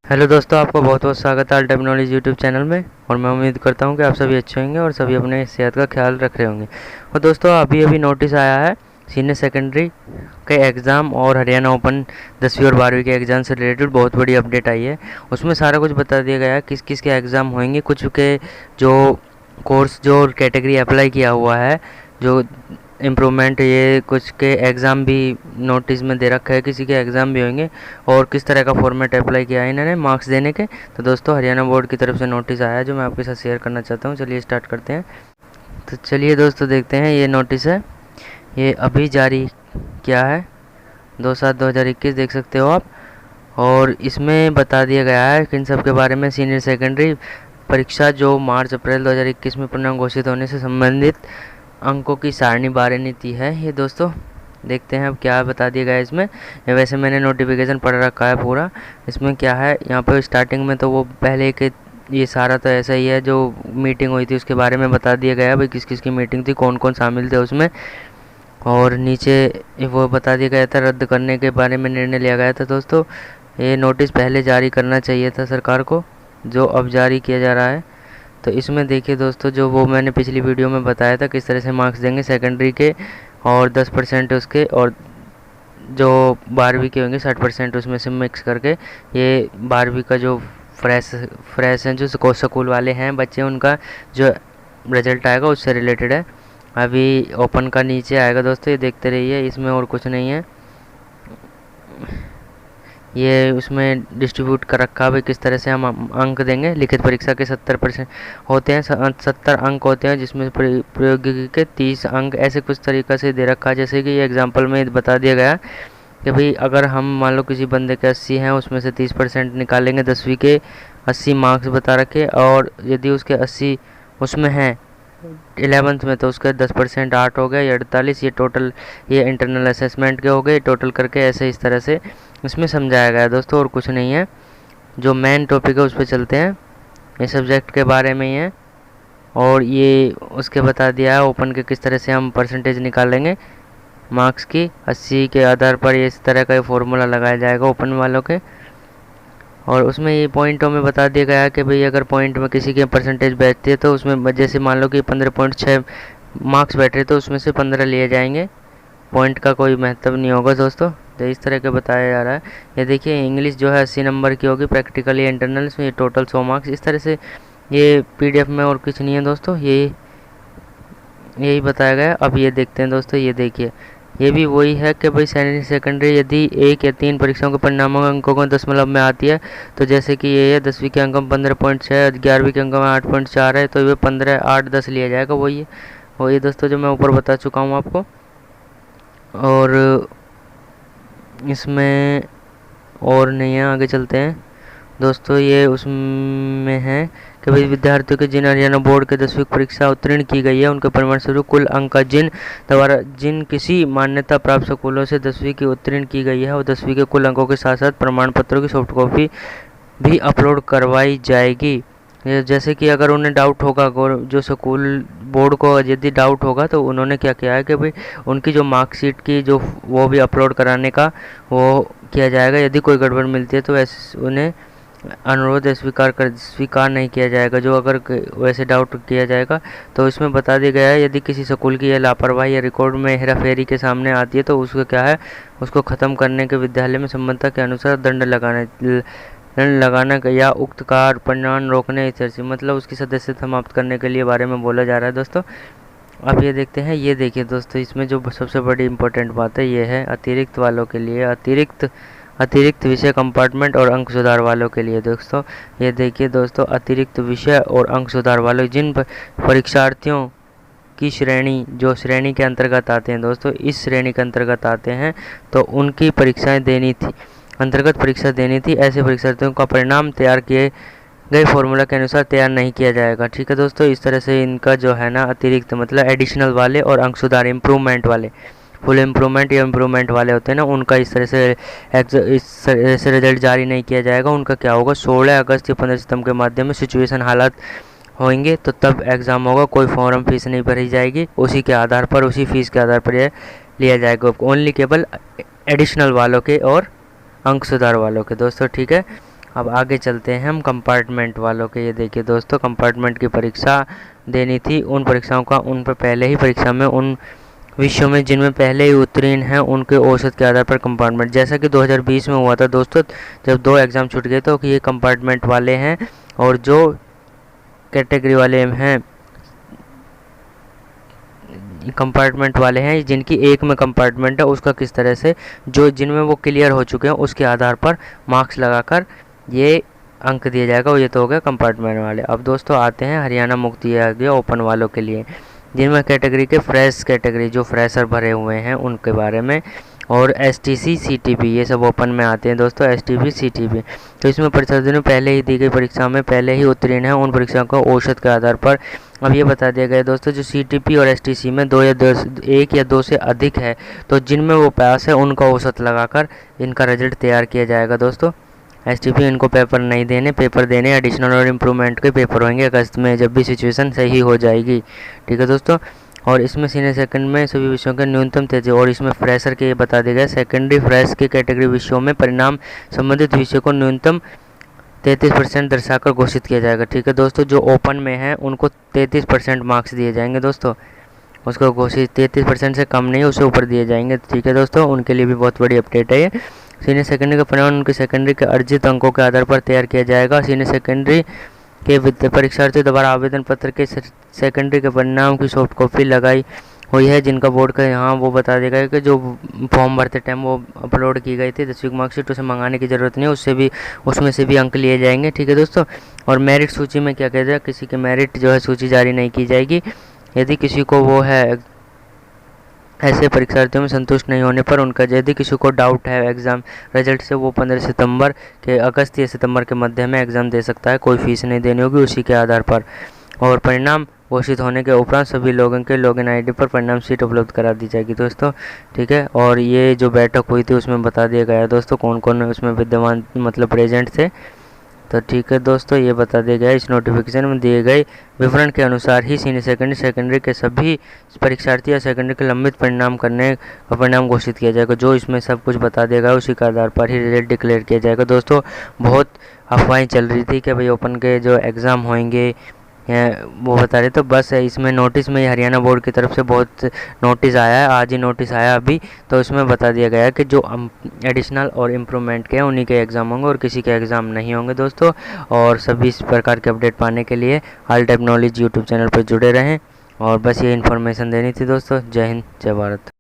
Hello दोस्तों, आपका बहुत बहुत स्वागत है ऑल टेक्नोलॉजी यूट्यूब चैनल में। और मैं उम्मीद करता हूं कि आप सभी अच्छे होंगे और सभी अपने सेहत का ख्याल रख रहे होंगे। और दोस्तों, अभी नोटिस आया है सीनियर सेकेंडरी के एग्ज़ाम और हरियाणा ओपन 10वीं और 12वीं के एग्ज़ाम से रिलेटेड बहुत बड़ी अपडेट आई है। उसमें सारा कुछ बता दिया गया है किस किस के एग्ज़ाम होंगे, कुछ के जो कोर्स जो कैटेगरी अप्लाई किया हुआ है, जो इम्प्रूवमेंट, ये कुछ के एग्ज़ाम भी नोटिस में दे रखा है, किसी के एग्ज़ाम भी होंगे और किस तरह का फॉर्मेट अप्लाई किया है इन्होंने मार्क्स देने के। तो दोस्तों, हरियाणा बोर्ड की तरफ से नोटिस आया है जो मैं आपके साथ शेयर करना चाहता हूँ। चलिए स्टार्ट करते हैं। तो चलिए दोस्तों, देखते हैं। ये नोटिस है, ये अभी जारी किया है 2/7/2021, देख सकते हो आप। और इसमें बता दिया गया है कि इन सब के बारे में सीनियर सेकेंडरी परीक्षा जो मार्च अप्रैल 2021 में परिणाम घोषित होने से संबंधित अंकों की सारणी बारे नीति है। ये दोस्तों देखते हैं अब क्या बता दिया गया है इसमें। वैसे मैंने नोटिफिकेशन पढ़ रखा है पूरा। इसमें क्या है, यहाँ पर स्टार्टिंग में तो वो पहले के ये सारा तो ऐसा ही है, जो मीटिंग हुई थी उसके बारे में बता दिया गया भाई किस किस की मीटिंग थी, कौन कौन शामिल थे उसमें। और नीचे वो बता दिया गया था रद्द करने के बारे में निर्णय लिया गया था। दोस्तों, ये नोटिस पहले जारी करना चाहिए था सरकार को, जो अब जारी किया जा रहा है। तो इसमें देखिए दोस्तों, जो वो मैंने पिछली वीडियो में बताया था किस तरह से मार्क्स देंगे सेकेंडरी के, और 10% उसके, और जो 12वीं के होंगे 60% उसमें से मिक्स करके। ये 12वीं का जो फ्रेश हैं, जो स्कूल वाले हैं बच्चे, उनका जो रिजल्ट आएगा उससे रिलेटेड है। अभी ओपन का नीचे आएगा दोस्तों, ये देखते रहिए, इसमें और कुछ नहीं है। ये उसमें डिस्ट्रीब्यूट कर रखा है किस तरह से हम अंक देंगे। लिखित परीक्षा के 70% होते हैं, 70 अंक होते हैं, जिसमें प्रयोगिकी के 30 अंक, ऐसे कुछ तरीक़ा से दे रखा है। जैसे कि ये एग्जांपल में बता दिया गया कि भाई अगर हम मान लो किसी बंदे के 80 हैं, उसमें से 30% निकालेंगे, 10वीं के 80 मार्क्स बता रखे, और यदि उसके 80 उसमें हैं 11th में, तो उसका 10% 8 हो गया, ये 48। ये टोटल, ये इंटरनल असेसमेंट के हो गए टोटल करके, ऐसे इस तरह से इसमें समझाया गया है दोस्तों, और कुछ नहीं है। जो मेन टॉपिक है उस पर चलते हैं। ये सब्जेक्ट के बारे में ही है, और ये उसके बता दिया है ओपन के किस तरह से हम परसेंटेज निकालेंगे मार्क्स की। 80 के आधार पर ये इस तरह का फॉर्मूला लगाया जाएगा ओपन वालों के। और उसमें ये पॉइंटों में बता दिया गया है कि भाई अगर पॉइंट में किसी के परसेंटेज बैठती है तो उसमें, जैसे मान लो कि 15.6 मार्क्स बैठ रहे तो उसमें से 15 लिए जाएंगे। पॉइंट का कोई महत्व नहीं होगा दोस्तों, तो इस तरह के बताया जा रहा है। ये देखिए, इंग्लिश जो है 80 नंबर की होगी, प्रैक्टिकल या इंटरनल में ये टोटल 100 मार्क्स, इस तरह से ये PDF में, और कुछ नहीं है दोस्तों, यही बताया गया। अब ये देखते हैं दोस्तों, ये देखिए, ये भी वही है कि भाई सीनियर सेकेंडरी यदि 1 या 3 परीक्षाओं के परिणामों अंकों को दशमलव में आती है, तो जैसे कि ये है 10वीं के अंकों में 15.6, 11वीं के अंकों में 8.4 है, तो ये 15, 8, 10 लिया जाएगा। वही दोस्तों जो मैं ऊपर बता चुका हूँ आपको। और इसमें और नहीं है, आगे चलते हैं दोस्तों। ये उसमें है कि भाई विद्यार्थियों के जिन हरियाणा बोर्ड के 10वीं परीक्षा उत्तीर्ण की गई है, उनके परिणाम स्वरूप कुल अंक का जिन किसी मान्यता प्राप्त स्कूलों से 10वीं की उत्तीर्ण की गई है, और 10वीं के कुल अंकों के साथ साथ प्रमाण पत्रों की सॉफ्ट कॉपी भी अपलोड करवाई जाएगी। जैसे कि अगर उन्हें डाउट होगा, जो स्कूल बोर्ड को यदि डाउट होगा, तो उन्होंने क्या किया है कि भाई उनकी जो मार्कशीट की जो वो भी अपलोड कराने का वो किया जाएगा। यदि कोई गड़बड़ मिलती है तो उन्हें अनुरोध स्वीकार नहीं किया जाएगा। जो अगर वैसे डाउट किया जाएगा, तो इसमें बता दिया गया है यदि किसी स्कूल की यह लापरवाही या रिकॉर्ड में हेराफेरी के सामने आती है, तो उसको क्या है, उसको ख़त्म करने के विद्यालय में संबंधता के अनुसार दंड लगाना या उक्त कार परिणाम रोकने इत्यादि, मतलब उसकी सदस्यता समाप्त करने के लिए बारे में बोला जा रहा है दोस्तों। अब ये देखते हैं। ये देखिए दोस्तों, इसमें जो सबसे बड़ी इम्पोर्टेंट बात है ये है अतिरिक्त वालों के लिए, अतिरिक्त विषय कंपार्टमेंट और अंक सुधार वालों के लिए दोस्तों। ये देखिए दोस्तों, अतिरिक्त विषय और अंक सुधार वालों, जिन परीक्षार्थियों की श्रेणी जो श्रेणी के अंतर्गत आते हैं दोस्तों, इस श्रेणी के अंतर्गत आते हैं, तो उनकी परीक्षाएं देनी थी, अंतर्गत परीक्षा देनी थी। ऐसे परीक्षार्थियों का परिणाम तैयार किए गए फॉर्मूला के अनुसार तैयार नहीं किया जाएगा। ठीक है दोस्तों, इस तरह से इनका जो है ना अतिरिक्त मतलब एडिशनल वाले और अंक सुधार इम्प्रूवमेंट वाले, फुल इम्प्रूवमेंट या इम्प्रूवमेंट वाले होते हैं ना, उनका इस तरह से रिजल्ट जारी नहीं किया जाएगा। उनका क्या होगा, 16 अगस्त या 15 सितंबर के माध्यम में सिचुएशन हालात होंगे तो तब एग्ज़ाम होगा। कोई फॉर्म फीस नहीं भरी जाएगी, उसी के आधार पर, उसी फीस के आधार पर यह लिया जाएगा। ओनली केवल एडिशनल वालों के और अंक सुधार वालों के दोस्तों। ठीक है, अब आगे चलते हैं हम कंपार्टमेंट वालों के। ये देखिए दोस्तों, कंपार्टमेंट की परीक्षा देनी थी, उन परीक्षाओं का उन पर पहले ही परीक्षा में उन विषयों में जिनमें पहले ही उत्तीर्ण हैं उनके औसत के आधार पर कंपार्टमेंट, जैसा कि 2020 में हुआ था दोस्तों, जब 2 एग्ज़ाम छूट गए तो कि ये कंपार्टमेंट वाले हैं और जो कैटेगरी वाले हैं, कंपार्टमेंट वाले हैं जिनकी एक में कंपार्टमेंट है, उसका किस तरह से जो जिनमें वो क्लियर हो चुके हैं उसके आधार पर मार्क्स लगाकर ये अंक दिया जाएगा। और ये तो हो गया कंपार्टमेंट वाले। अब दोस्तों आते हैं हरियाणा मुक्त दिया गया ओपन वालों के लिए, जिनमें कैटेगरी के फ्रेश कैटेगरी जो फ्रेशर भरे हुए हैं उनके बारे में, और एसटीसी सीटीबी ये सब ओपन में आते हैं दोस्तों, एसटीबी सीटीबी। तो इसमें परीक्षार्थियों ने पहले ही दी गई परीक्षा में पहले ही उत्तीर्ण है उन परीक्षाओं को औसत के आधार पर। अब ये बता दिया गया दोस्तों, जो सीटीपी और एसटीसी में 1 या 2 से अधिक है तो जिनमें वो पास है उनका औसत लगाकर इनका रिजल्ट तैयार किया जाएगा दोस्तों। एसटीपी इनको पेपर नहीं देने, पेपर देने एडिशनल और इम्प्रूवमेंट के पेपर होंगे अगस्त में, जब भी सिचुएशन सही हो जाएगी। ठीक है दोस्तों। और इसमें सीनियर सेकंड में सभी विषयों के न्यूनतम तेजी, और इसमें फ्रेशर के ये बता दिया गया सेकेंडरी फ्रेश की कैटेगरी विषयों में परिणाम संबंधित विषय को न्यूनतम 33% दर्शाकर घोषित किया जाएगा। ठीक है दोस्तों। जो ओपन में है उनको 33% मार्क्स दिए जाएंगे दोस्तों, उसको घोषित 33% से कम नहीं उससे ऊपर दिए जाएंगे। ठीक है दोस्तों, उनके लिए भी बहुत बड़ी अपडेट है ये। सीनियर सेकेंडरी का परिणाम उनके सेकेंडरी के अर्जित अंकों के आधार पर तैयार किया जाएगा। सीनियर सेकेंडरी के परीक्षार्थी द्वारा आवेदन पत्र के सेकेंडरी के परिणाम की सॉफ्ट कॉपी लगाई हुई है, जिनका बोर्ड का यहाँ वो बता देगा कि जो फॉर्म भरते टाइम वो अपलोड की गई थी 10वीं मार्कशीट, उसे मंगाने की ज़रूरत नहीं, उसमें से भी अंक लिए जाएंगे। ठीक है दोस्तों। और मेरिट सूची में क्या कहते हैं, किसी की मेरिट जो है सूची जारी नहीं की जाएगी। यदि किसी को वो है ऐसे परीक्षार्थियों में संतुष्ट नहीं होने पर उनका, यदि किसी को डाउट है एग्ज़ाम रिजल्ट से, वो 15 सितंबर के अगस्त या सितंबर के मध्य में एग्ज़ाम दे सकता है, कोई फीस नहीं देनी होगी उसी के आधार पर। और परिणाम घोषित होने के उपरांत सभी लोगों के लॉगिन आईडी पर परिणाम शीट उपलब्ध करा दी जाएगी दोस्तों। ठीक है। और ये जो बैठक हुई थी उसमें बता दिया गया दोस्तों कौन कौन उसमें विद्यमान मतलब प्रेजेंट थे। तो ठीक है दोस्तों, ये बता दिया गया इस नोटिफिकेशन में दिए गए विवरण के अनुसार ही सीनियर सेकेंडरी के सभी परीक्षार्थी या सेकेंडरी के लंबित परिणाम करने का परिणाम घोषित किया जाएगा। जो इसमें सब कुछ बता दिया गया उसी के आधार पर ही रिजल्ट डिक्लेयर किया जाएगा दोस्तों। बहुत अफवाहें चल रही थी कि भाई ओपन के जो एग्ज़ाम होंगे वो बता रहे, तो बस इसमें नोटिस में हरियाणा बोर्ड की तरफ से बहुत नोटिस आया है, आज ही नोटिस आया अभी, तो इसमें बता दिया गया है कि जो एडिशनल और इम्प्रूवमेंट के हैं उन्हीं के एग्ज़ाम होंगे और किसी के एग्ज़ाम नहीं होंगे दोस्तों। और सभी इस प्रकार के अपडेट पाने के लिए all type knowledge YouTube channel पर जुड़े रहें। और बस ये इन्फॉर्मेशन देनी थी दोस्तों। जय हिंद, जय भारत।